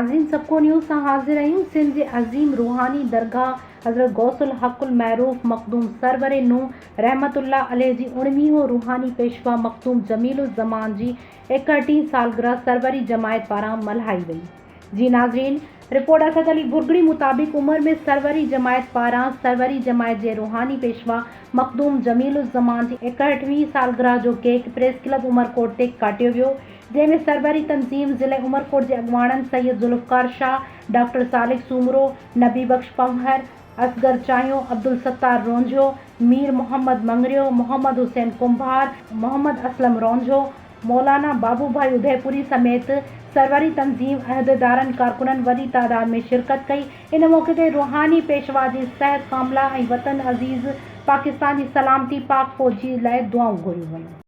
नाज़रीन सबको न्यूज़ सां हाज़िर आहियूं। सिंध जे अज़ीम रूहानी दरगाह हज़रत गौसुल हक़ुल महरूफ मखदूम सरवर नूह रहमतुल्लाह अलैह जी 19वीं रूहानी पेशवा मखदूम जमीलुज़्ज़मान जी 61 सालगिरह सरवरी जमायत पारां मल्हाई वई। जी नाज़रीन, रिपोर्ट असद अली बुरगड़ी मुताबिक़ उमर में सरवरी जमायत पारां सरवरी जमायत जे रूहानी पेशवा मखदूम जमीलुज़्ज़मान जी 61वीं सालगिरह जो केक प्रेस क्लब उमरकोट ते काटियो वियो, जंहिंमें सरवरी तंज़ीम ज़िले उमरकोट जे अॻवाननि सैयद ज़ुल्फ़कार शाह, डॉक्टर सालिक सूमरो, नबी बख्श पंवहर, असगर चाहियो, अब्दुल सत्तार रोंझो, मीर मोहम्मद मंगरियो, मोहम्मद हुसैन कुंभार, मोहम्मद असलम रोंझो, मौलाना बाबू भाई उदयपुरी समेत सरवरी तंज़ीम अहदेदारनि कारकुननि वॾी तादाद में शिरकत कई। इन मौक़े ते रूहानी पेशवा जी सेहत कामिला ऐं वतन अज़ीज़ पाकिस्तान जी सलामती पाक फ़ौज जी लाइ दुआऊं घुरियूं वयूं।